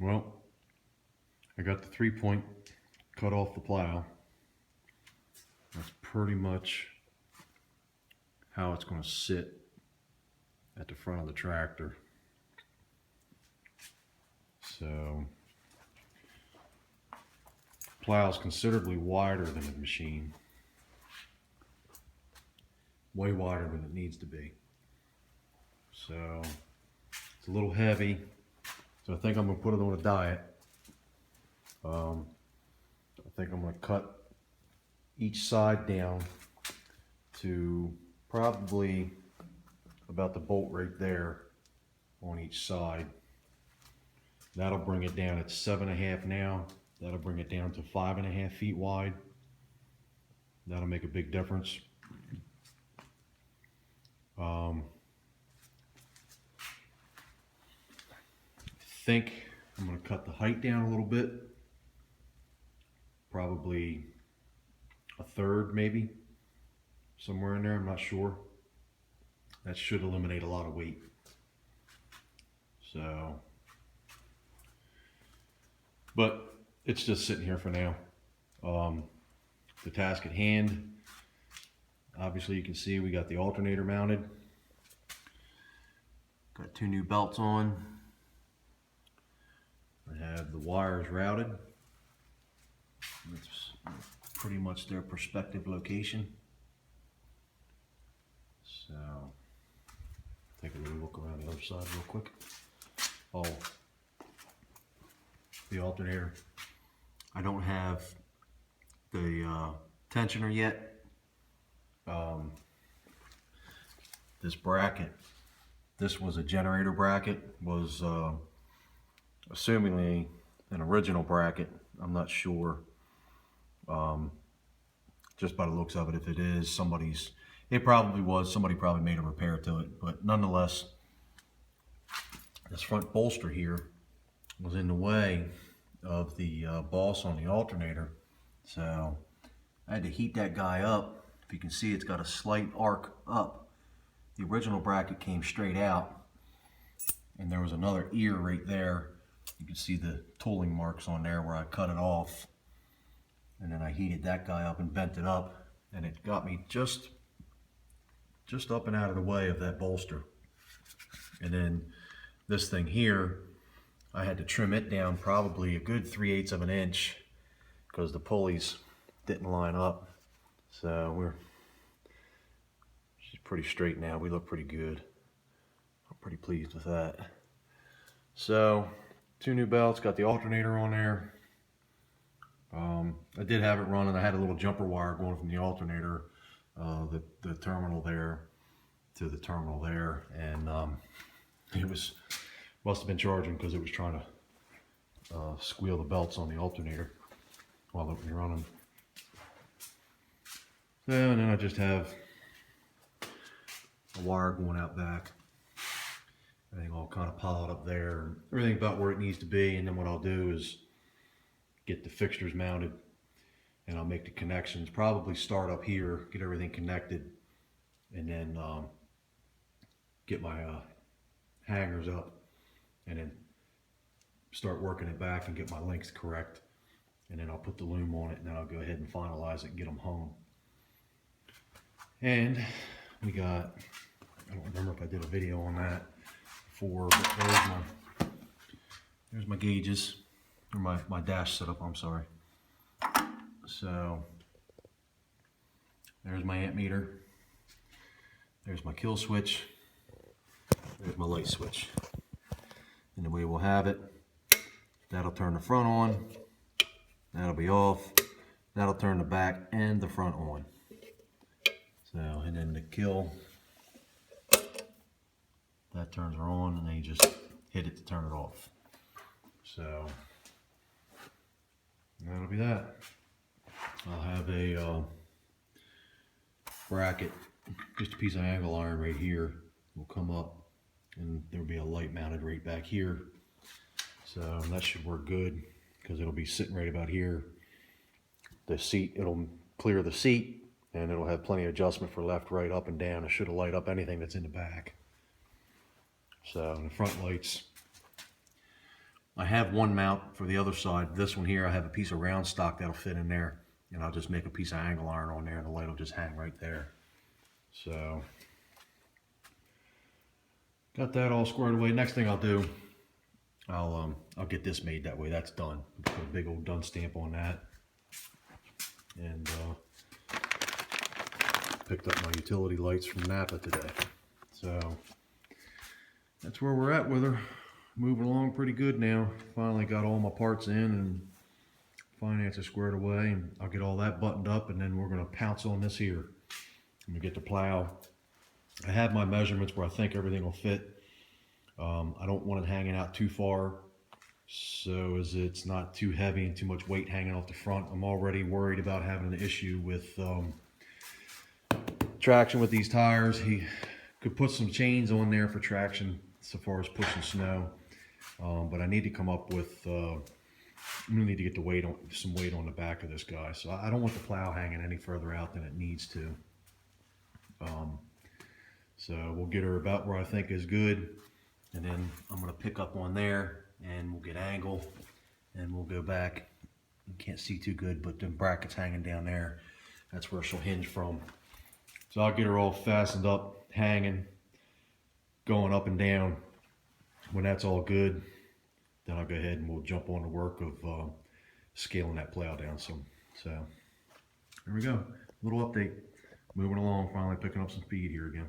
Well, I got the 3-point cut off the plow. That's pretty much how it's going to sit at the front of the tractor. So, plow is considerably wider than the machine. Way wider than it needs to be. So, it's a little heavy. So I think I'm going to put it on a diet. I think I'm going to cut each side down to probably about the bolt right there on each side. That'll bring it down. It's 7.5 now. That'll bring it down to 5.5 feet wide. That'll make a big difference. I think I'm going to cut the height down a little bit. Probably a third, maybe. Somewhere in there, I'm not sure. That should eliminate a lot of weight. So, but it's just sitting here for now. The task at hand, obviously you can see we got the alternator mounted. Got 2 new belts on. I have the wires routed. That's pretty much their prospective location. So, take a little look around the other side real quick. Oh, the alternator. I don't have the tensioner yet. This bracket, this was a generator bracket, was assumingly an original bracket. I'm not sure. Just by the looks of it, if it is somebody's, it probably was, somebody probably made a repair to it, but nonetheless, this front bolster here was in the way of the boss on the alternator. So I had to heat that guy up. If you can see, it's got a slight arc up. The original bracket came straight out, and there was another ear right there. You can see the tooling marks on there where I cut it off. And then I heated that guy up and bent it up, and it got me just up and out of the way of that bolster. And then this thing here, I had to trim it down probably a good 3/8 of an inch because the pulleys didn't line up. So she's pretty straight now. We look pretty good. I'm pretty pleased with that. So 2 new belts, got the alternator on there. I did have it running. I had a little jumper wire going from the alternator, the terminal there to the terminal there, and it must have been charging because it was trying to squeal the belts on the alternator while it was running. So, and then I just have a wire going out back. Everything all kind of piled up there, everything about where it needs to be. And then what I'll do is get the fixtures mounted, and I'll make the connections. Probably start up here, get everything connected, and then get my hangers up, and then start working it back and get my links correct. And then I'll put the loom on it, and then I'll go ahead and finalize it and get them hung. And we got, I don't remember if I did a video on that before, but there's my gauges, or my dash setup, I'm sorry. So there's my amp meter, there's my kill switch, there's my light switch. And the way we'll have it, that'll turn the front on, that'll be off, that'll turn the back and the front on. So, and then the kill, that turns her on, and then you just hit it to turn it off. So that'll be that. I'll have a bracket, just a piece of angle iron right here will come up, and there'll be a light mounted right back here. So that should work good because it'll be sitting right about here. The seat, it'll clear the seat, and it'll have plenty of adjustment for left, right, up, and down. It should light up anything that's in the back. So the front lights, I have one mount for the other side. This one here, I have a piece of round stock that'll fit in there, and I'll just make a piece of angle iron on there, and the light will just hang right there. So got that all squared away. Next thing I'll do, I'll get this made. That way that's done. Put a big old done stamp on that. And picked up my utility lights from Napa today. So that's where we're at with her. Moving along pretty good now. Finally got all my parts in and finances squared away, and I'll get all that buttoned up, and then we're going to pounce on this here. I'm going to get the plow. I have my measurements where I think everything will fit. I don't want it hanging out too far, so as it's not too heavy and too much weight hanging off the front. I'm already worried about having an issue with traction with these tires. He could put some chains on there for traction so far as pushing snow, but I need to come up with I'm gonna need to get the weight on, some weight on the back of this guy. So I don't want the plow hanging any further out than it needs to. So we'll get her about where I think is good, and then I'm gonna pick up on there and we'll get angle and we'll go back. You can't see too good, but the bracket's hanging down there. That's where she'll hinge from. So I'll get her all fastened up, hanging, going up and down. When that's all good, then I'll go ahead and we'll jump on the work of scaling that plow down some. So there we go, little update. Moving along, finally picking up some speed here again.